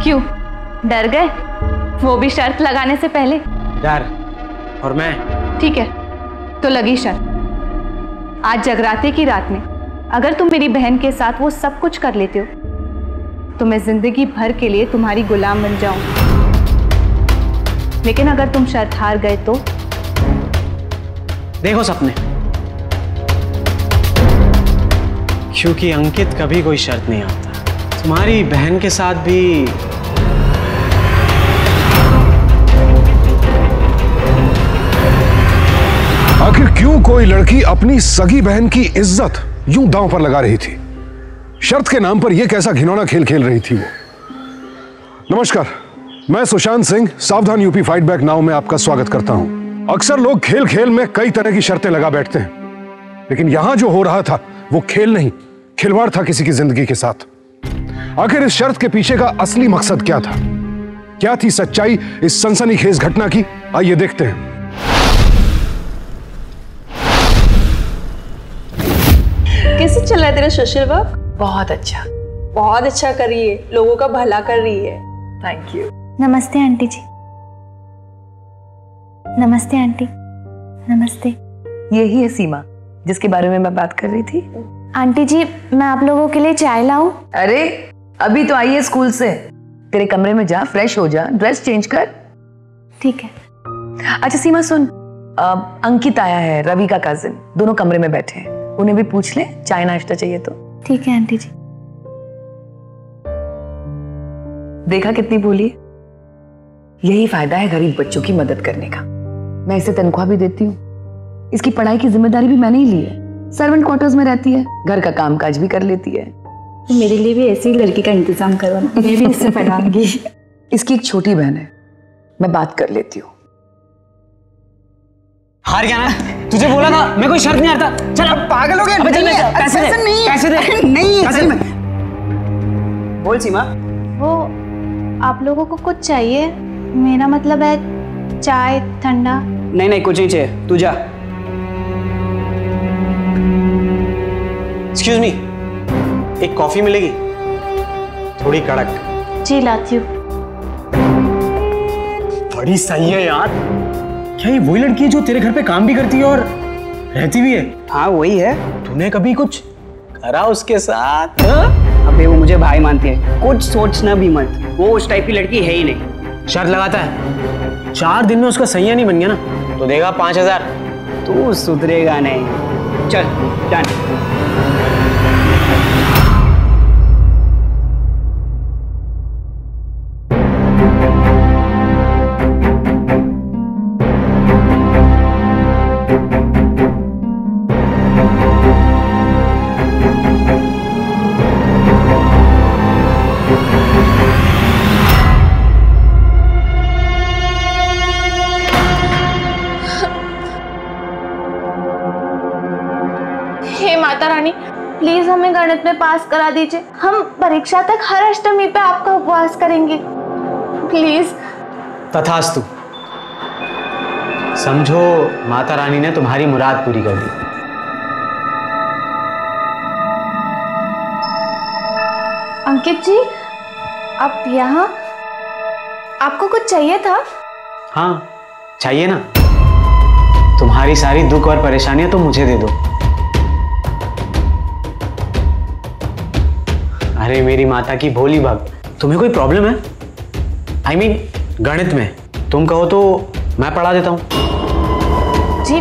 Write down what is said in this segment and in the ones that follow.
क्यों, डर गए? वो भी शर्त लगाने से पहले। यार और मैं? ठीक है तो लगी शर्त। आज जगराते की रात में अगर तुम मेरी बहन के साथ वो सब कुछ कर लेते हो तो मैं जिंदगी भर के लिए तुम्हारी गुलाम बन जाऊं। लेकिन अगर तुम शर्त हार गए तो? देखो सपने, क्योंकि अंकित कभी कोई शर्त नहीं आता। तुम्हारी बहन के साथ भी आखिर क्यों कोई लड़की अपनी सगी बहन की इज्जत यूं दांव पर लगा रही थी? शर्त के नाम पर यह कैसा घिनौना खेल खेल रही थी वो? नमस्कार, मैं सुशांत सिंह सावधान यूपी फाइट बैक नाउ में आपका स्वागत करता हूं। अक्सर लोग खेल खेल में कई तरह की शर्तें लगा बैठते हैं, लेकिन यहां जो हो रहा था वो खेल नहीं, खिलवाड़ था किसी की जिंदगी के साथ। आखिर इस शर्त के पीछे का असली मकसद क्या था? क्या थी सच्चाई इस सनसनीखेज घटना की? आइए देखते हैं। कैसे चल रहा है तेरा सोशल वर्क? बहुत अच्छा, बहुत अच्छा कर रही है, लोगों का भला कर रही है। Thank you. नमस्ते आंटी जी। नमस्ते आंटी। नमस्ते। यही है सीमा जिसके बारे में मैं बात कर रही थी। आंटी जी, मैं आप लोगों के लिए चाय लाऊं? अरे अभी तो आई है स्कूल से, तेरे कमरे में जा, फ्रेश हो जा, ड्रेस चेंज कर। ठीक है। अच्छा सीमा सुन, अंकित आया है, रवि का कजिन, दोनों कमरे में बैठे हैं, उन्हें भी पूछ ले चाय नाश्ता चाहिए तो। ठीक है आंटी जी। देखा कितनी बोली है? यही फायदा है गरीब बच्चों की मदद करने का। मैं इसे तनख्वाह भी देती हूँ, इसकी पढ़ाई की जिम्मेदारी भी मैंने ही ली है। सर्वेंट क्वार्टर्स में रहती है, घर का काम काज भी कर लेती है। तो मेरे लिए भी ऐसी लड़की का इंतजाम करो ना, मैं भी इससे पढ़ाऊंगी। इसकी एक छोटी बहन है, मैं बात कर लेती हूँ। हार गया ना? तुझे बोला था मैं कोई शर्त नहीं हारता। चल अब पागल हो गया। अबे चल पैसे दे, पैसे दे। नहीं पैसे में। बोल सीमा। वो आप लोगों को कुछ चाहिए? मेरा मतलब है चाय, ठंडा। नहीं नहीं कुछ नहीं चाहिए, तू जा। एक्सक्यूज मी, एक कॉफी मिलेगी? थोड़ी कड़क। जी लाती हूँ। बड़ी सही है यार। क्या ये वही लड़की है जो तेरे घर पे काम भी करती है और रहती भी है? हाँ वही है। तूने कभी कुछ करा उसके साथ? अबे वो मुझे भाई मानती है, कुछ सोचना भी मत, वो उस टाइप की लड़की है ही नहीं। शर्त लगाता है 4 दिन में उसका सैया नहीं बन गया ना तो देगा 5000। तू सुधरेगा नहीं। चल डन। माता रानी, प्लीज हमें गणित में पास करा दीजिए। हम परीक्षा तक हर अष्टमी पे आपका उपवास करेंगे, प्लीज। तथास्तु। समझो माता रानी ने तुम्हारी मुराद पूरी कर दी। अंकित जी, आप यहाँ? आपको कुछ चाहिए था? हाँ चाहिए ना। तुम्हारी सारी दुख और परेशानियां तो मुझे दे दो। अरे मेरी माता की भोली भक्त, तुम्हें कोई प्रॉब्लम है? I mean, गणित में तुम कहो तो मैं पढ़ा देता हूं। जी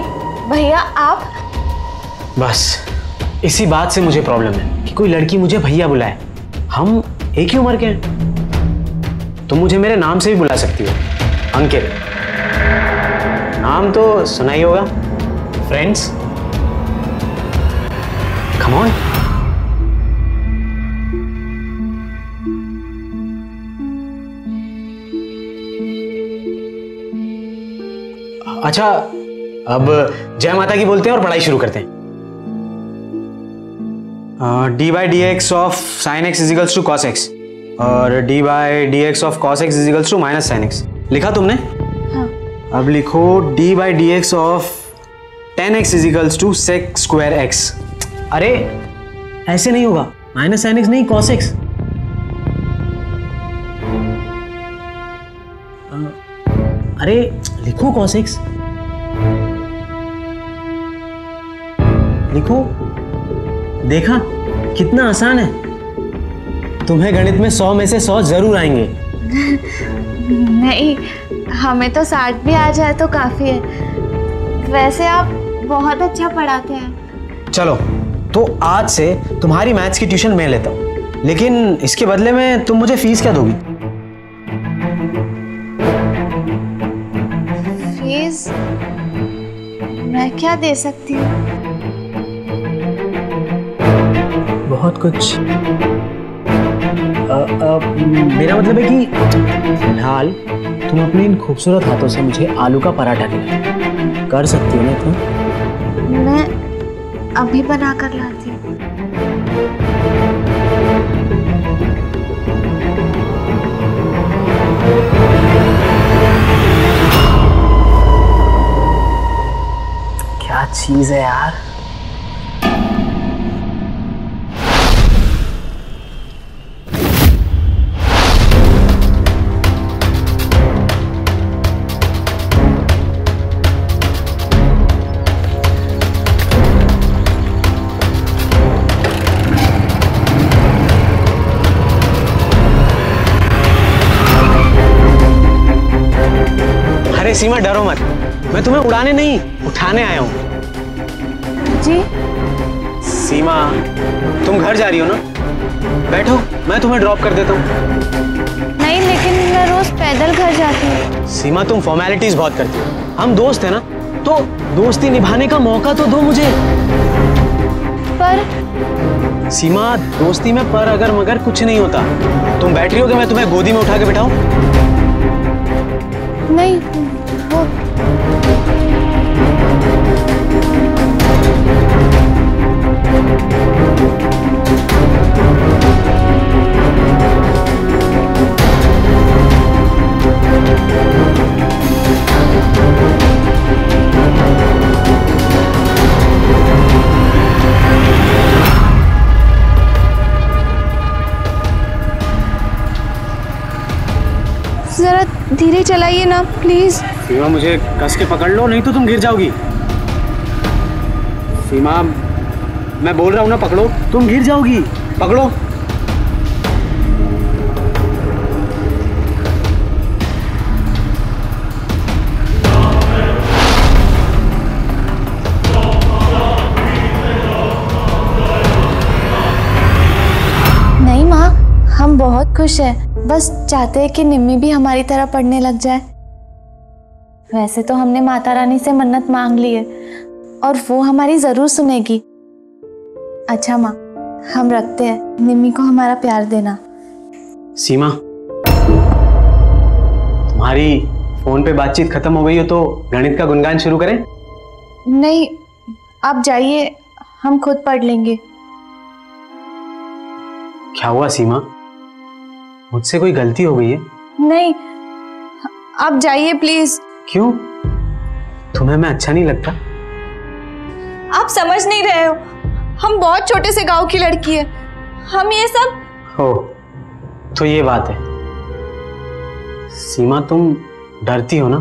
भैया आप? बस इसी बात से मुझे प्रॉब्लम है कि कोई लड़की मुझे भैया बुलाए। हम एक ही उम्र के हैं। तुम मुझे मेरे नाम से भी बुला सकती हो, अंकित। नाम तो सुना ही होगा, फ्रेंड्स। Come on. अच्छा अब जय माता की बोलते हैं और पढ़ाई शुरू करते हैं। D by D X of sine X is equals to cos X और D by D X of cos X is equals to minus sine X. लिखा तुमने? हाँ। अब लिखो D by D X of tan X is equals to sec square X. अरे ऐसे नहीं होगा, माइनस साइन एक्स नहीं, कॉस एक्स। अरे लिखो cos x, लिखो। देखा कितना आसान है। तुम्हें गणित में 100 में से 100 जरूर आएंगे। नहीं, हमें तो 60 भी आ जाए तो काफी है। वैसे आप बहुत अच्छा पढ़ाते हैं। चलो तो आज से तुम्हारी मैथ्स की ट्यूशन मैं लेता हूँ, लेकिन इसके बदले में तुम मुझे फीस क्या दोगी? फीस मैं क्या दे सकती हूँ? बहुत कुछ। मेरा मतलब है कि फिलहाल तुम अपने इन खूबसूरत हाथों से मुझे आलू का पराठा खिलाओ। कर सकती हो ना तुम? मैं अभी बना कर लाती हूँ। क्या चीज है यार। अरे सीमा डरो मत, मैं तुम्हें उड़ाने नहीं उठाने आया हूँ। जी? सीमा तुम घर जा रही हो ना? बैठो, मैं तुम्हें ड्रॉप कर देता हूँ। नहीं, लेकिन मैं रोज पैदल घर जाती हूँ। सीमा तुम फॉर्मेलिटीज बहुत करती हो। हम दोस्त हैं ना, तो दोस्ती निभाने का मौका तो दो मुझे। पर सीमा दोस्ती में पर अगर मगर कुछ नहीं होता। तुम बैठ रही हो कि मैं तुम्हें गोदी में उठा के बिठाऊं? नहीं, वो जरा धीरे चलाइए ना प्लीज। सीमा मुझे कस के पकड़ लो, नहीं तो तुम गिर जाओगी। सीमा मैं बोल रहा हूँ ना, पकड़ो, तुम गिर जाओगी। पकड़ो। नहीं माँ, हम बहुत खुश हैं। बस चाहते हैं कि निम्मी भी हमारी तरह पढ़ने लग जाए। वैसे तो हमने माता रानी से मन्नत मांग ली है और वो हमारी जरूर सुनेगी। अच्छा माँ, हम रखते हैं। निम्मी को हमारा प्यार देना। सीमा तुम्हारी फोन पे बातचीत खत्म हो गई हो तो गणित का गुणगान शुरू करें? नहीं, आप जाइए, हम खुद पढ़ लेंगे। क्या हुआ सीमा, मुझसे कोई गलती हो गई है? नहीं, आप जाइए प्लीज। क्यों, तुम्हें मैं अच्छा नहीं लगता? आप समझ नहीं रहे हो, हम बहुत छोटे से गांव की लड़की है। हम ये सब हो तो ये बात है। सीमा तुम डरती हो ना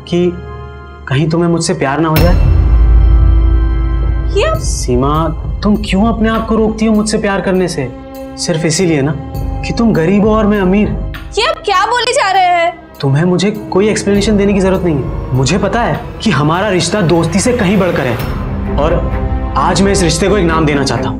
कि कहीं तुम्हें मुझसे प्यार ना हो जाए? ये सीमा तुम क्यों अपने आप को रोकती हो मुझसे प्यार करने से? सिर्फ इसीलिए ना कि तुम गरीब हो और मैं अमीर। ये आप क्या बोले जा रहे हैं? तुम्हें मुझे कोई एक्सप्लेनेशन देने की जरूरत नहीं है। मुझे पता है कि हमारा रिश्ता दोस्ती से कहीं बढ़कर है और आज मैं इस रिश्ते को एक नाम देना चाहता हूं।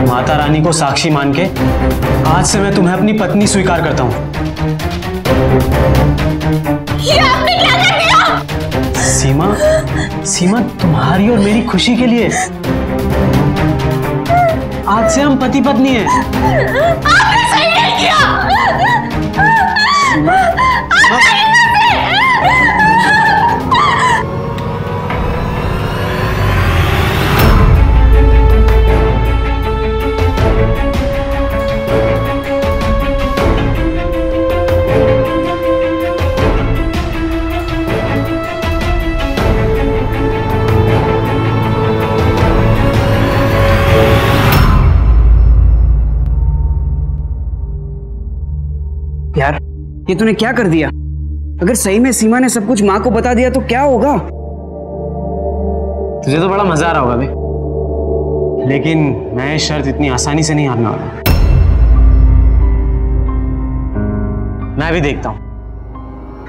माता रानी को साक्षी मान के आज से मैं तुम्हें अपनी पत्नी स्वीकार करता हूं। ये आपने क्या कर दिया? सीमा, सीमा तुम्हारी और मेरी खुशी के लिए आज से हम पति पत्नी हैं। आपने सही नहीं किया। सीमा, ये तूने क्या कर दिया? अगर सही में सीमा ने सब कुछ माँ को बता दिया तो क्या होगा? तुझे तो बड़ा मजा आ रहा होगा बे, लेकिन मैं शर्त इतनी आसानी से नहीं हारने वाला। मैं भी देखता हूं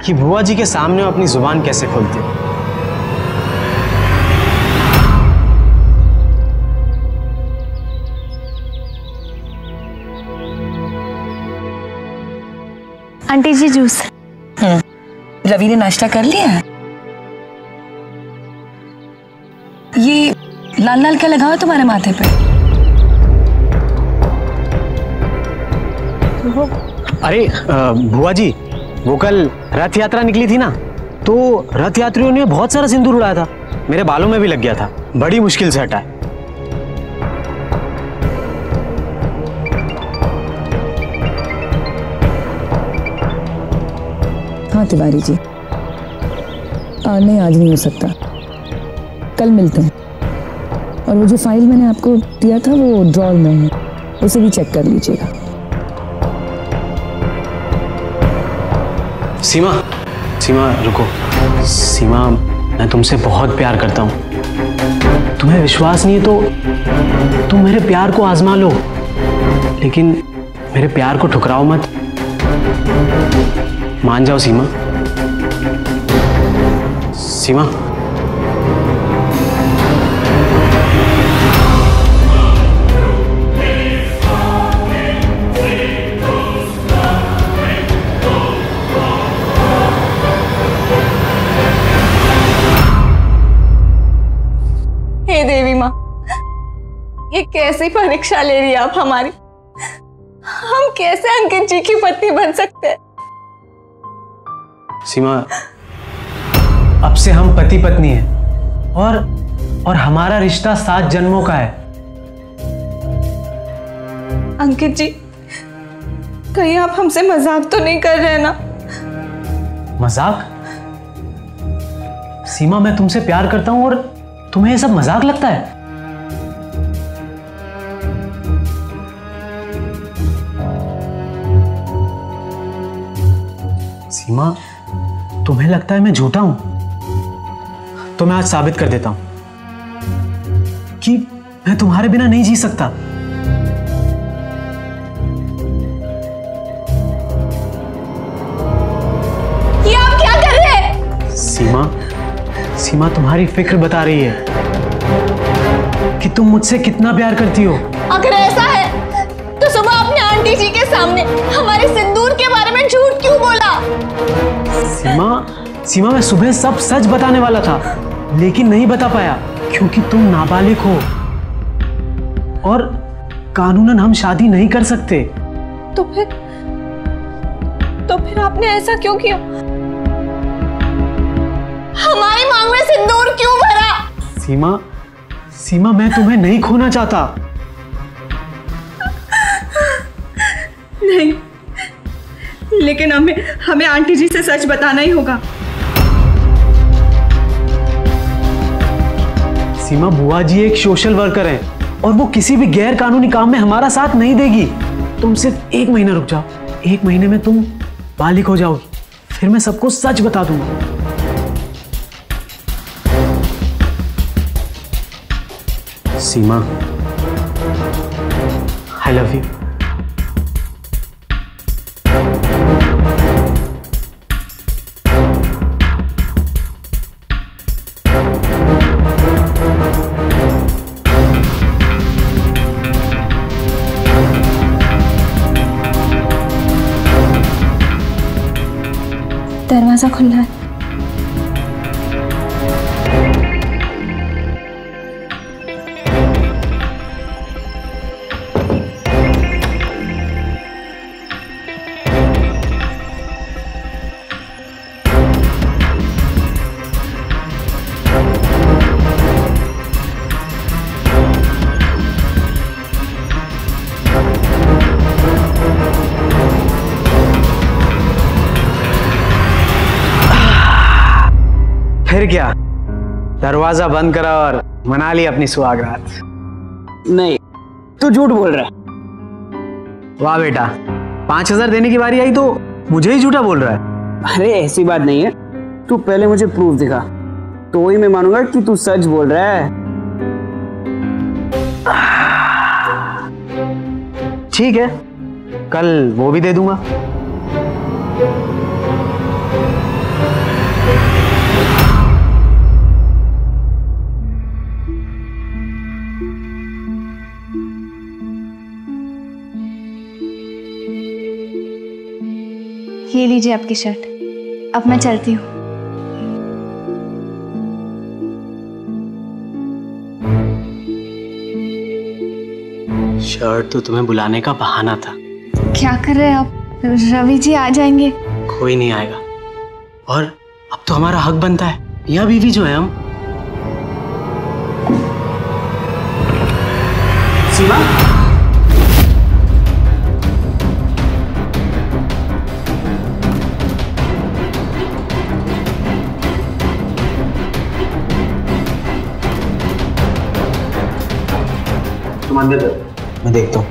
कि बुआ जी के सामने वो अपनी जुबान कैसे खोलती है। आंटी जी जूस। रवि ने नाश्ता कर लिया है? ये लाल लाल क्या लगा हुआ तुम्हारे माथे पे? अरे बुआ जी, वो कल रथ यात्रा निकली थी ना, तो रथ यात्रियों ने बहुत सारा सिंदूर उड़ाया था, मेरे बालों में भी लग गया था, बड़ी मुश्किल से हटा है। हाँ तिवारी जी, नहीं आज नहीं हो सकता, कल मिलते हैं। और वो जो फाइल मैंने आपको दिया था वो ड्रॉर में है, उसे भी चेक कर लीजिएगा। सीमा, सीमा रुको। सीमा, मैं तुमसे बहुत प्यार करता हूं। तुम्हें विश्वास नहीं है तो तुम मेरे प्यार को आजमा लो, लेकिन मेरे प्यार को ठुकराओ मत। मान जाओ सीमा। सीमा, हे देवी माँ, ये कैसी परीक्षा ले रही है आप हमारी? हम कैसे अंकित जी की पत्नी बन सकते हैं? सीमा, अब से हम पति पत्नी हैं और हमारा रिश्ता 7 जन्मों का है। अंकित जी, कहीं आप हमसे मजाक तो नहीं कर रहे ना? मजाक? सीमा, मैं तुमसे प्यार करता हूं और तुम्हें ये सब मजाक लगता है? सीमा, तुम्हें लगता है मैं झूठा हूं? तो मैं आज साबित कर देता हूं कि मैं तुम्हारे बिना नहीं जी सकता। ये आप क्या कर रहे हैं? सीमा, सीमा तुम्हारी फिक्र बता रही है कि तुम मुझसे कितना प्यार करती हो। अगर ऐसा है तो सुबह अपने आंटी जी के सामने हमारे सिंदूर के बारे में झूठ क्यों बोला? सीमा, सीमा मैं सुबह सब सच बताने वाला था, लेकिन नहीं बता पाया क्योंकि तुम नाबालिग हो और कानूनन हम शादी नहीं कर सकते। तो फिर आपने ऐसा क्यों किया? हमारी मांग में सिंदूर क्यों भरा? सीमा, सीमा मैं तुम्हें नहीं खोना चाहता। नहीं, लेकिन हमें आंटी जी से सच बताना ही होगा। सीमा, बुआ जी एक सोशल वर्कर हैं और वो किसी भी गैर कानूनी काम में हमारा साथ नहीं देगी। तुम सिर्फ 1 महीना रुक जाओ, 1 महीने में तुम बालिग हो जाओगी, फिर मैं सबको सच बता दूंगा। सीमा, आई लव यू। दरवाजा खुला है। फिर क्या, दरवाजा बंद करा और मना ली अपनी सुहागरात। नहीं, तू झूठ बोल रहा है। वाह बेटा, 5000 देने की बारी आई तो मुझे ही झूठा बोल रहा है? अरे ऐसी बात नहीं है, तू पहले मुझे प्रूफ दिखा, तो ही मैं मानूंगा कि तू सच बोल रहा है। ठीक है, कल वो भी दे दूंगा। ये लीजिए आपकी शर्ट, अब मैं चलती हूँ। शर्ट तो तुम्हें बुलाने का बहाना था। क्या कर रहे हैं आप? रवि जी आ जाएंगे। कोई नहीं आएगा, और अब तो हमारा हक बनता है, मियां बीवी जो है हम। सीमा, तुम अंदर जाओ, मैं देखता हूँ।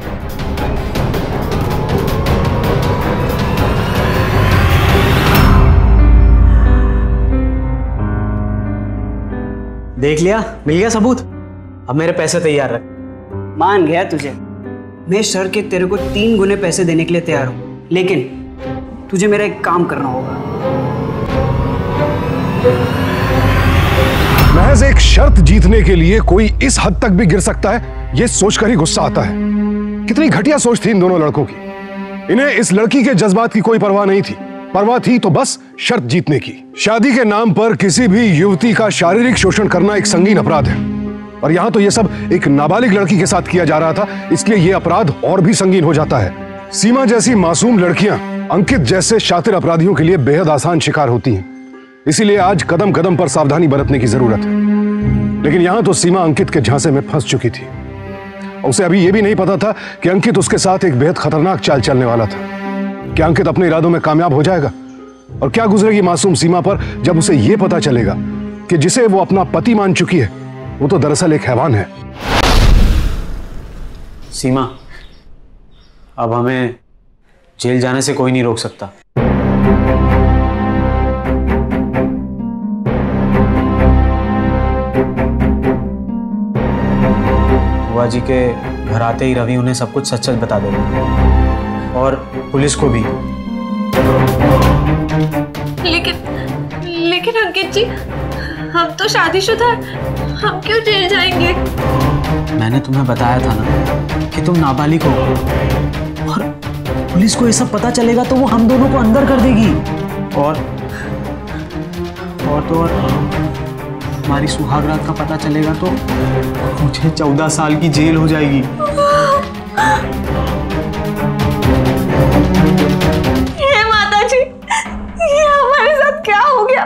देख लिया, मिल गया सबूत। अब मेरे पैसे तैयार रख। मान गया तुझे। मैं सर के तेरे को 3 गुने पैसे देने के लिए तैयार हूं, लेकिन तुझे मेरा एक काम करना होगा। महज एक शर्त जीतने के लिए कोई इस हद तक भी गिर सकता है, यह सोचकर ही गुस्सा आता है। कितनी घटिया सोच थी इन दोनों लड़कों की। इन्हें इस लड़की के जज्बात की कोई परवाह नहीं थी, परवाह थी तो बस शर्त जीतने की। शादी के नाम पर किसी भी युवती का शारीरिक शोषण करना एक संगीन अपराध है, और यहां तो यह सब एक नाबालिग लड़की के साथ किया जा रहा था, इसलिए यह अपराध और भी संगीन हो जाता है। सीमा जैसी मासूम लड़कियां अंकित जैसे शातिर अपराधियों के लिए बेहद आसान शिकार होती हैं, इसीलिए आज कदम कदम पर सावधानी बरतने की जरूरत है। लेकिन यहां तो सीमा अंकित के झांसे में फंस चुकी थी। उसे अभी यह भी नहीं पता था कि अंकित उसके साथ एक बेहद खतरनाक चाल चलने वाला था। क्या अंकित अपने इरादों में कामयाब हो जाएगा? और क्या गुजरेगी मासूम सीमा पर जब उसे यह पता चलेगा कि जिसे वो अपना पति मान चुकी है वो तो दरअसल एक हैवान है। सीमा, अब हमें जेल जाने से कोई नहीं रोक सकता। बुआ जी के घर आते ही रवि उन्हें सब कुछ सच सच बता देगा, और पुलिस को भी। लेकिन अंकित जी, हम तो शादीशुदा हैं, हम क्यों जेल जाएंगे? मैंने तुम्हें बताया था ना कि तुम नाबालिग हो, और पुलिस को ये सब पता चलेगा तो वो हम दोनों को अंदर कर देगी, और हमारी सुहागरात का पता चलेगा तो मुझे 14 साल की जेल हो जाएगी। हे माता जी, ये हमारे साथ क्या हो गया?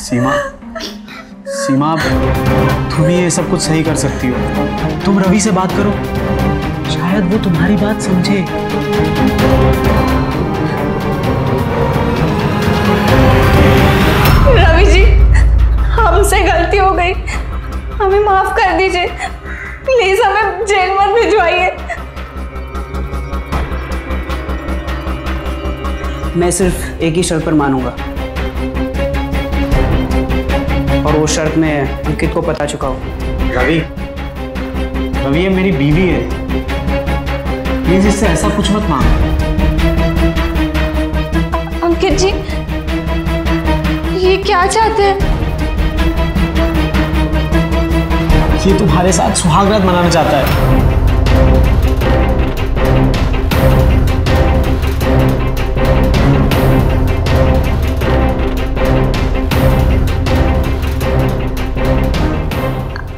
सीमा, तुम ही ये सब कुछ सही कर सकती हो। तुम रवि से बात करो, शायद वो तुम्हारी बात समझे। रवि जी, हमसे गलती हो गई, हमें माफ कर दीजिए। प्लीज हमें जेल मत भिजवाइए। मैं सिर्फ एक ही शर्त पर मानूंगा, और वो शर्त मैं अंकित को बता चुका हूँ। रवि, ये मेरी बीवी है, प्लीज इससे ऐसा कुछ मत मांग। अंकित जी, ये क्या चाहते हैं? ये तुम्हारे साथ सुहागरात मनाना चाहता है।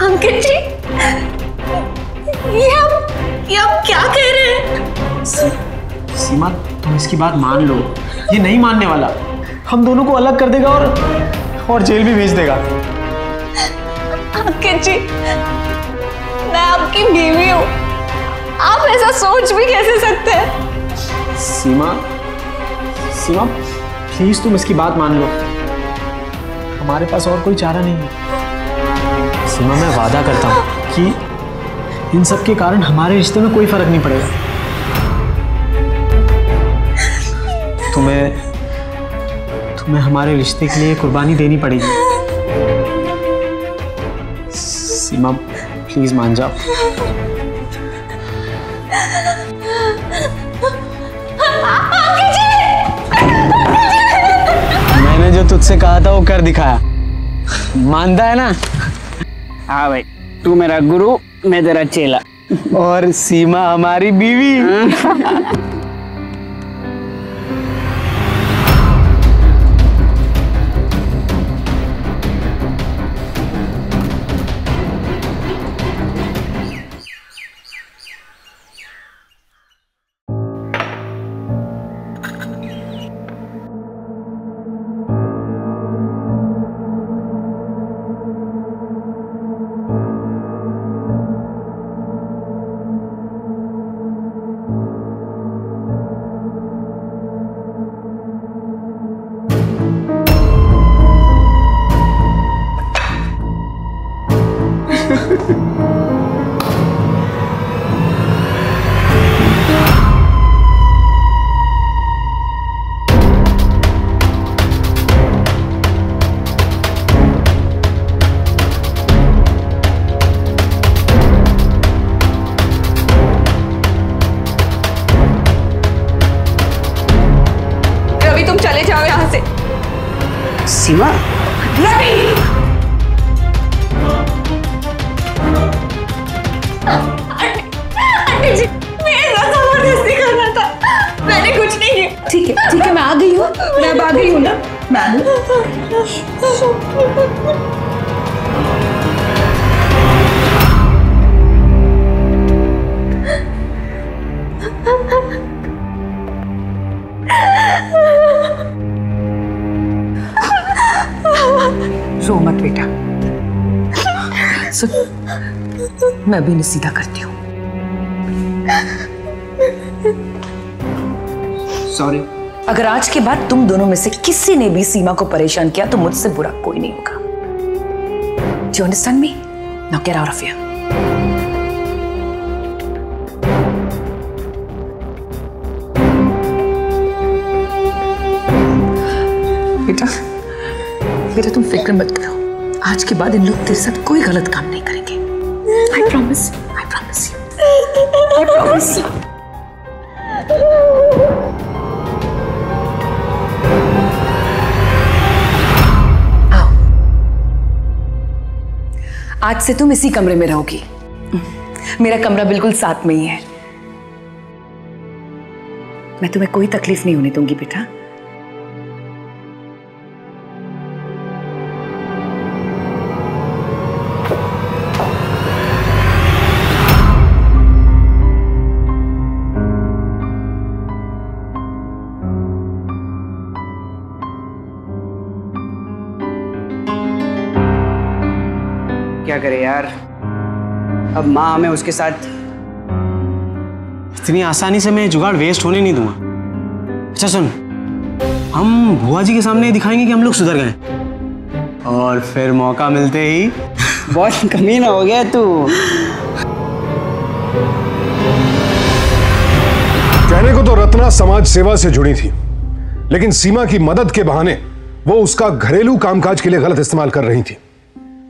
अंकित जी, ये आप क्या कह रहे हैं? सीमा, तुम इसकी बात मान लो, ये नहीं मानने वाला, हम दोनों को अलग कर देगा और जेल भी भेज देगा। अंकित जी, मैं आपकी बीवी हूँ, आप ऐसा सोच भी कैसे सकते हैं? सीमा, प्लीज तुम इसकी बात मान लो, हमारे पास और कोई चारा नहीं है। सीमा, मैं वादा करता हूँ कि इन सब के कारण हमारे रिश्ते में कोई फर्क नहीं पड़ेगा। तुम्हें हमारे रिश्ते के लिए कुर्बानी देनी पड़ेगी। सीमा प्लीज मान जाओ। मैंने जो तुझसे कहा था वो कर दिखाया, मानता है ना? हाँ भाई, तू मेरा गुरु, मैं तेरा चेला। और सीमा हमारी बीवी। तुम चले जाओ यहाँ से। सीमा, रवि! आंटी जी, मेरा जबरदस्ती करना था, मैंने कुछ नहीं किया। ठीक है, मैं आ गई हूँ, मैं अब आ गई हूँ ना, मैं आ गई। रो मत बेटा, सुन, मैं अभी इन्हें सीधा करती हूँ। सॉरी। अगर आज के बाद तुम दोनों में से किसी ने भी सीमा को परेशान किया तो मुझसे बुरा कोई नहीं होगा। Do you understand me? Now get out of here. बेटा तुम फिक्र मत करो, आज के बाद इन लोग तेरे साथ कोई गलत काम नहीं करेंगे। I promise you. I promise you. आओ, आज से तुम इसी कमरे में रहोगी। मेरा कमरा बिल्कुल साथ में ही है। मैं तुम्हें कोई तकलीफ नहीं होने दूंगी बेटा। क्या करे यार, अब माँ हमें उसके साथ। इतनी आसानी से मैं जुगाड़ वेस्ट होने नहीं दूंगा। अच्छा सुन, हम बुआ जी के सामने दिखाएंगे कि हम लोग सुधर गए, और फिर मौका मिलते ही। बहुत कमीना हो गया तू। कहने को तो रत्ना समाज सेवा से जुड़ी थी, लेकिन सीमा की मदद के बहाने वो उसका घरेलू कामकाज के लिए गलत इस्तेमाल कर रही थी।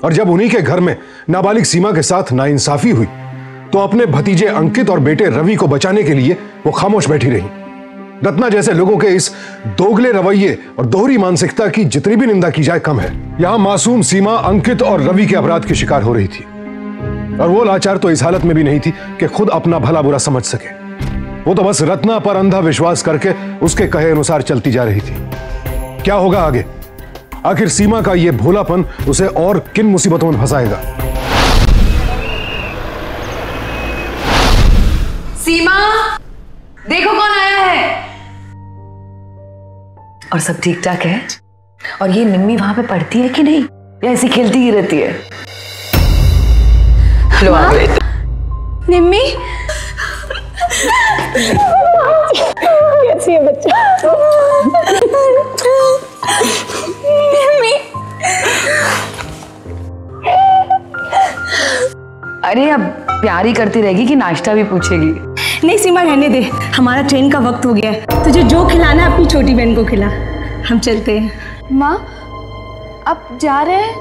और जब उन्हीं के घर में नाबालिग सीमा के साथ नाइंसाफी हुई तो अपने भतीजे अंकित और बेटे रवि को बचाने के लिए वो खामोश बैठी रही। रत्ना जैसे लोगों के इस दोगले रवैये और दोहरी मानसिकता की जितनी भी निंदा की जाए कम है। यहां मासूम सीमा अंकित और रवि के अपराध की शिकार हो रही थी, और वो लाचार तो इस हालत में भी नहीं थी कि खुद अपना भला बुरा समझ सके। वो तो बस रत्ना पर अंधा विश्वास करके उसके कहे अनुसार चलती जा रही थी। क्या होगा आगे? आखिर सीमा का यह भोलापन उसे और किन मुसीबतों में फंसाएगा? सीमा, देखो कौन आया है। और सब ठीक ठाक है? और ये निम्मी वहां पे पढ़ती है कि नहीं, या ऐसी खेलती ही रहती है? लो आ गए। निम्मी, कैसी है बच्चा? निम्मी, अरे अब प्यार ही करती रहेगी कि नाश्ता भी पूछेगी? नहीं सीमा, रहने दे, हमारा ट्रेन का वक्त हो गया है। तुझे जो खिलाना है अपनी छोटी बहन को खिला। हम चलते हैं। माँ, अब जा रहे हैं?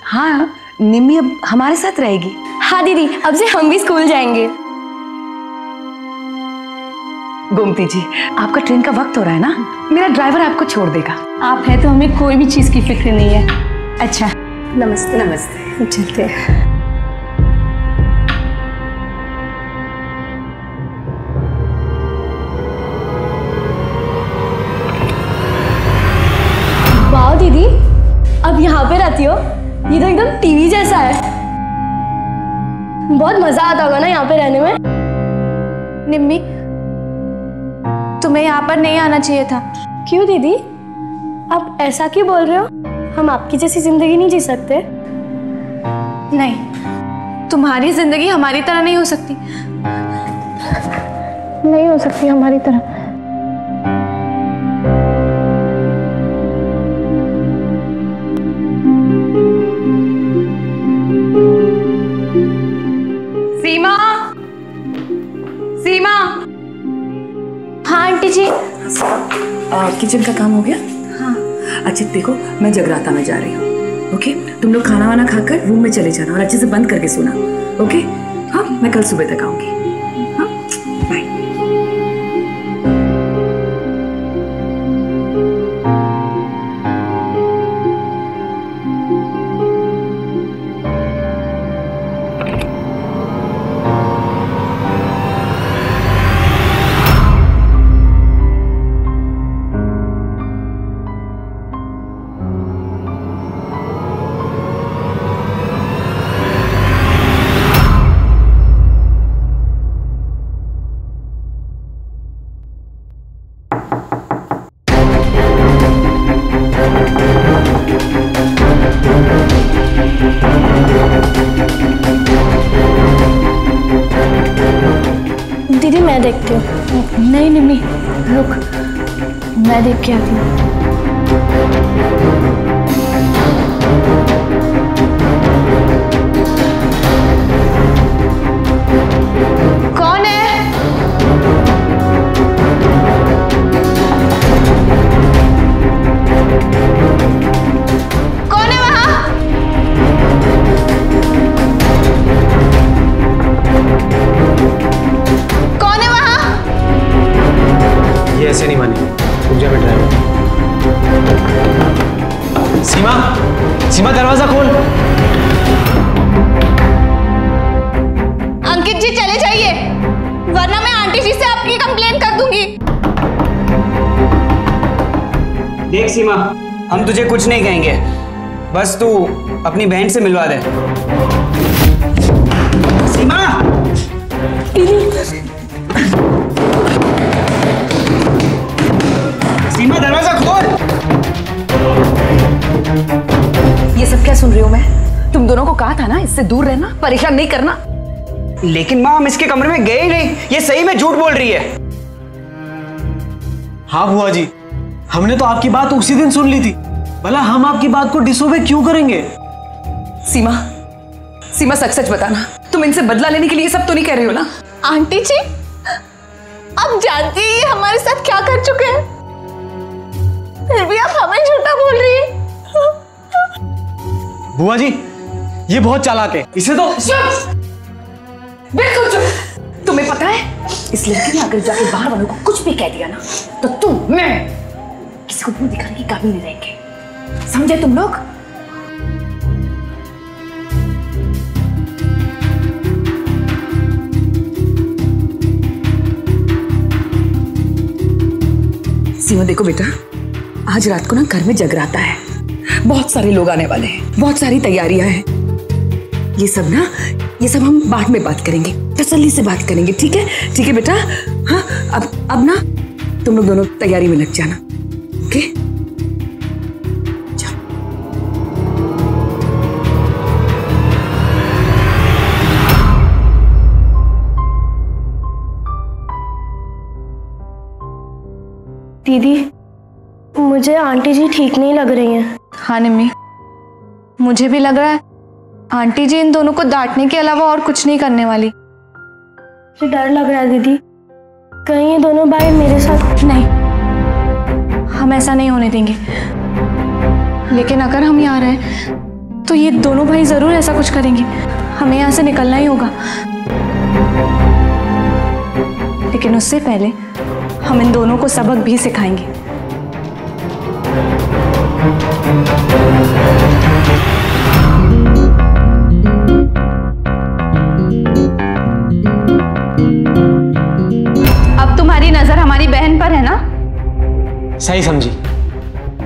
हाँ, निम्मी अब हमारे साथ रहेगी। हाँ दीदी, अब से हम भी स्कूल जाएंगे। गोमती जी, आपका ट्रेन का वक्त हो रहा है ना, मेरा ड्राइवर आपको छोड़ देगा। आप है तो हमें कोई भी चीज की फिक्र नहीं है। अच्छा, नमस्ते। नमस्ते। चलते हैं। वाह दीदी, अब यहाँ पे रहती हो? ये तो एकदम टीवी जैसा है। बहुत मजा आता होगा ना यहाँ पे रहने में? निम्मी, तुम्हें यहाँ पर नहीं आना चाहिए था। क्यों दीदी, आप ऐसा क्यों बोल रहे हो? हम आपकी जैसी जिंदगी नहीं जी सकते? नहीं, तुम्हारी जिंदगी हमारी तरह नहीं हो सकती। नहीं हो सकती हमारी तरह। सीमा, सीमा। हाँ आंटी जी। किचन का काम हो गया? हाँ। अच्छा देखो, मैं जगराता में जा रही हूँ। ओके, तुम लोग खाना वाना खाकर रूम में चले जाना और अच्छे से बंद करके सोना। ओके? हाँ, मैं कल सुबह तक आऊंगी। हाँ, बाय। दीदी मैं देखती हूँ। नहीं निम्मी, रुक, मैं देख के आती हूँ। कौन है? कौन है वहां? कौन है वहां? ये ऐसे नहीं मानेगी। रुक जा मैं ड्राइवर। सीमा, सीमा दरवाजा खोल। अंकित जी चले जाइए, वरना मैं आंटी जी से आपकी कंप्लेन कर दूंगी। देख सीमा, हम तुझे कुछ नहीं कहेंगे, बस तू अपनी बहन से मिलवा दे। सीमा! सीमा दरवाजा खोल। ये सब क्या सुन रही हूँ मैं? तुम दोनों को कहा था ना इससे दूर रहना, परेशान नहीं करना। लेकिन माँ, हम इसके कमरे में गए ही नहीं। ये सही में झूठ बोल रही है। हाँ बुआ जी, हमने तो आपकी बात उसी दिन सुन ली थी। भला हम आपकी बात को डिसोबे क्यों करेंगे? सीमा, सीमा सच सच बताना, तुम इनसे बदला लेने के लिए सब तो नहीं कह रही हो ना? आंटी जी, आप जानती हैं ये हमारे साथ क्या कर चुके हैं, फिर भी आप हमें झूठा बोल रही हैं। बुआ जी, ये बहुत चालाक है, इसे तो बिल्कुल चुप। तुम्हें पता है, इस लड़की ने अगर जाके बाहर वालों को कुछ भी कह दिया ना, तो तुम, मैं किसी को मुंह दिखाने की काबिल नहीं रहेंगे। समझे तुम लोग? सीमा देखो बेटा, आज रात को ना घर में जगराता है, बहुत सारे लोग आने वाले हैं, बहुत सारी तैयारियां हैं। ये सब हम बाद में बात करेंगे, तसल्ली से बात करेंगे। ठीक है? ठीक है बेटा। हाँ, अब ना तुम लोग दोनों तैयारी में लग जाना। ओके? जाओ। दीदी, मुझे आंटी जी ठीक नहीं लग रही हैं। हाँ निम्मी, मुझे भी लग रहा है आंटी जी इन दोनों को डांटने के अलावा और कुछ नहीं करने वाली। मुझे डर लग रहा है दीदी, कहीं ये दोनों भाई मेरे साथ। नहीं, हम ऐसा नहीं होने देंगे। लेकिन अगर हम यहाँ रहे तो ये दोनों भाई जरूर ऐसा कुछ करेंगे। हमें यहाँ से निकलना ही होगा। लेकिन उससे पहले हम इन दोनों को सबक भी सिखाएंगे। अब तुम्हारी नजर हमारी बहन पर है ना? सही समझी,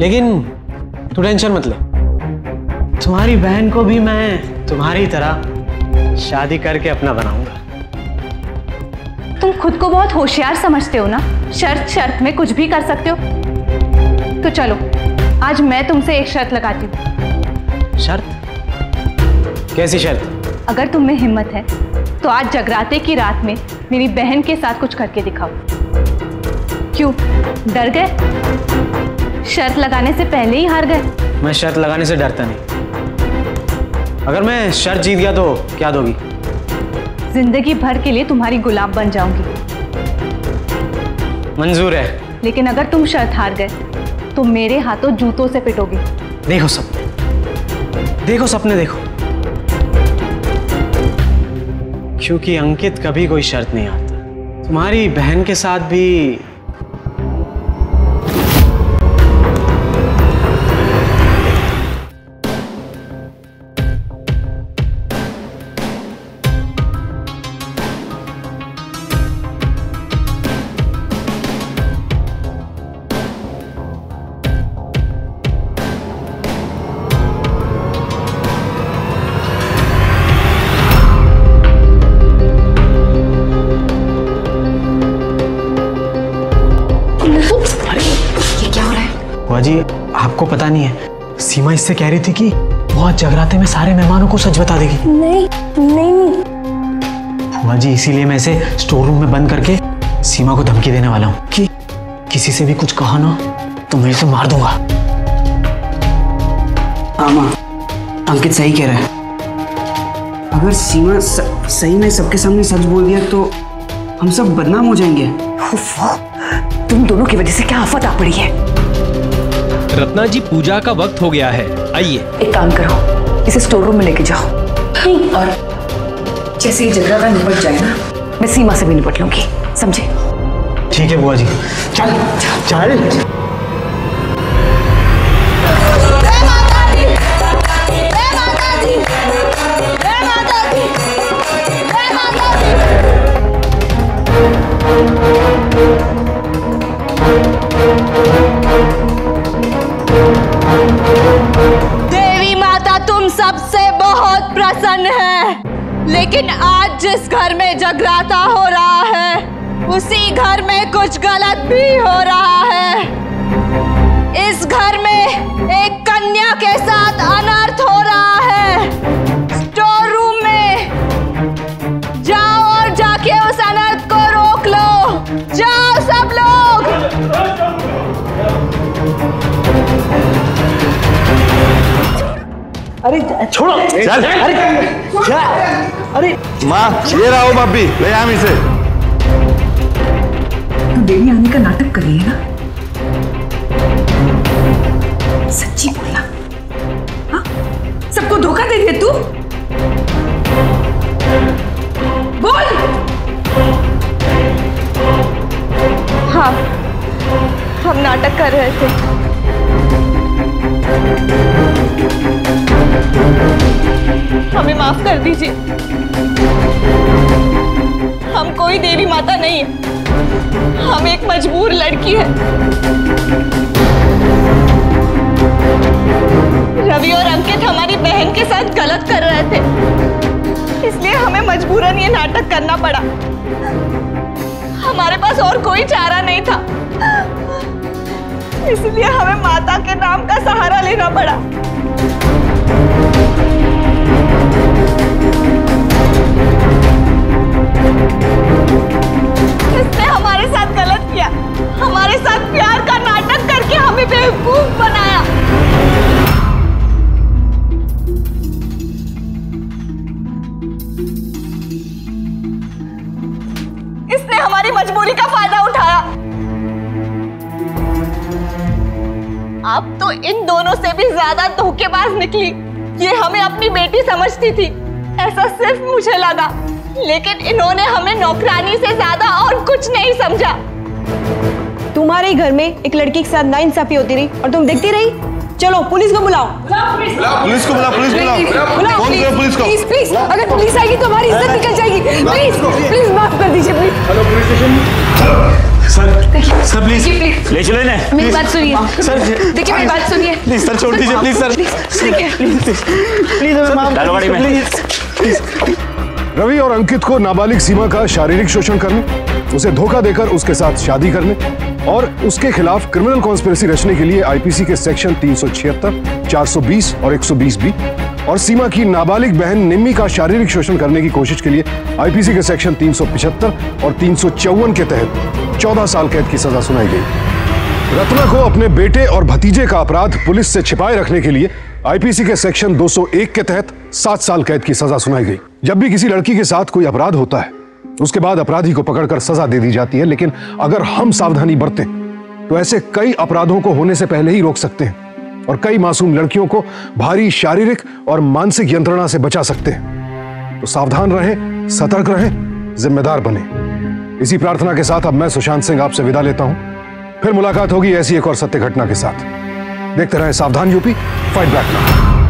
लेकिन तू टेंशन मत ले। तुम्हारी बहन को भी मैं तुम्हारी तरह शादी करके अपना बनाऊंगा। तुम खुद को बहुत होशियार समझते हो ना, शर्त शर्त में कुछ भी कर सकते हो। तो चलो, आज मैं तुमसे एक शर्त लगाती हूँ। शर्त? कैसी शर्त? अगर तुम में हिम्मत है तो आज जगराते की रात में मेरी बहन के साथ कुछ करके दिखाओ। क्यों, डर गए? शर्त लगाने से पहले ही हार गए? मैं शर्त लगाने से डरता नहीं। अगर मैं शर्त जीत गया तो क्या दोगी? जिंदगी भर के लिए तुम्हारी गुलाम बन जाऊंगी। मंजूर है। लेकिन अगर तुम शर्त हार गए तो मेरे हाथों जूतों से पिटोगे। देखो सपने, देखो सपने देखो। क्योंकि अंकित कभी कोई शर्त नहीं आता। तुम्हारी बहन के साथ भी बुआ जी, आपको पता नहीं है, सीमा इससे कह रही थी कि वो आज जगराते में सारे मेहमानों को सच बता देगी। नहीं नहीं बुआ जी, इसीलिए मैं इसे स्टोर रूम में बंद करके सीमा को धमकी देने वाला हूँ कि किसी से भी कुछ कहा ना तो मैं इसे मार दूंगा। माँ, अंकित सही कह रहा है। अगर सीमा सही में सबके सामने सच बोल दिया तो हम सब बदनाम हो जाएंगे। तुम दोनों की वजह से क्या आफत आ पड़ी है। रत्ना जी, पूजा का वक्त हो गया है, आइए। एक काम करो, इसे स्टोर रूम में लेके जाओ। और जैसे ही जगराता निपट जाए ना, मैं सीमा से भी निपट लूंगी, समझे? ठीक है बुआ जी। चल चल। देवी माता तुम सबसे बहुत प्रसन्न है, लेकिन आज जिस घर में जगराता हो रहा है उसी घर में कुछ गलत भी हो रहा है। इस घर में एक कन्या के साथ अनर्थ हो रहा है। स्टोर रूम में जाओ और जाके उस अनर्थ को रोक लो। जाओ सब लोग। अरे छोड़ो, चल। अरे क्या? अरे माँ, ये रहा हो भाभी, ले आम इसे। तू देवी आने का नाटक कर रही है ना? सच्ची बोलना। हाँ? सबको धोखा दे दिया तू? बोल। हाँ, हम नाटक कर रहे थे। हमें माफ कर दीजिए। हम कोई देवी माता नहीं है, हम एक मजबूर लड़की है। रवि और अंकित हमारी बहन के साथ गलत कर रहे थे, इसलिए हमें मजबूरन ये नाटक करना पड़ा। हमारे पास और कोई चारा नहीं था, इसलिए हमें माता के नाम का सहारा लेना पड़ा। इसने हमारे साथ गलत किया, हमारे साथ प्यार का नाटक करके हमें बेवकूफ बनाया। आप तो इन दोनों से भी ज्यादा धोखेबाज निकली। ये हमें अपनी बेटी समझती थी, ऐसा सिर्फ मुझे लगा, लेकिन इन्होंने हमें नौकरानी से ज्यादा और कुछ नहीं समझा। तुम्हारे ही घर में एक लड़की के साथ नाइंसाफी होती रही और तुम देखती रही। चलो पुलिस को बुलाओ। पुलिस को बुलाओ, पुलिस को बुलाओ, फोन करो पुलिस को। प्लीज प्लीज, अगर पुलिस आएगी तो हमारी इज्जत निकल जाएगी। प्लीज प्लीज माफ कर दीजिए please. Hello police station. Sir please ले चलो ना। मेरी बात सुनिए सर, देखिए मेरी बात सुनिए प्लीज सर, छोड़ दीजिए प्लीज सर, प्लीज हमें माफ डालो गाड़ी में प्लीज। रवि और अंकित को नाबालिग सीमा का शारीरिक शोषण करने, उसे धोखा देकर उसके साथ शादी करने और उसके खिलाफ क्रिमिनल कॉन्स्पिरेसी रचने के लिए आईपीसी के सेक्शन 376, 420 और 120 बी और सीमा की नाबालिग बहन निम्मी का शारीरिक शोषण करने की कोशिश के लिए आईपीसी के सेक्शन 375 और 354 के तहत 14 साल कैद की सजा सुनाई गई। रत्ना को अपने बेटे और भतीजे का अपराध पुलिस से छिपाए रखने के लिए आईपीसी के सेक्शन 201 के तहत 7 साल कैद की सजा सुनाई गई। जब भी किसी लड़की के साथ कोई अपराध होता है उसके बाद अपराधी को पकड़कर सजा दे दी जाती है, लेकिन अगर हम सावधानी बरतें तो ऐसे कई अपराधों को होने से पहले ही रोक सकते हैं और कई मासूम लड़कियों को भारी शारीरिक और मानसिक यंत्रणा से बचा सकते हैं। तो सावधान रहें, सतर्क रहें, जिम्मेदार बने। इसी प्रार्थना के साथ अब मैं सुशांत सिंह आपसे विदा लेता हूं। फिर मुलाकात होगी ऐसी एक और सत्य घटना के साथ। देखते रहें सावधान यूपी, फाइट बैक नाउ।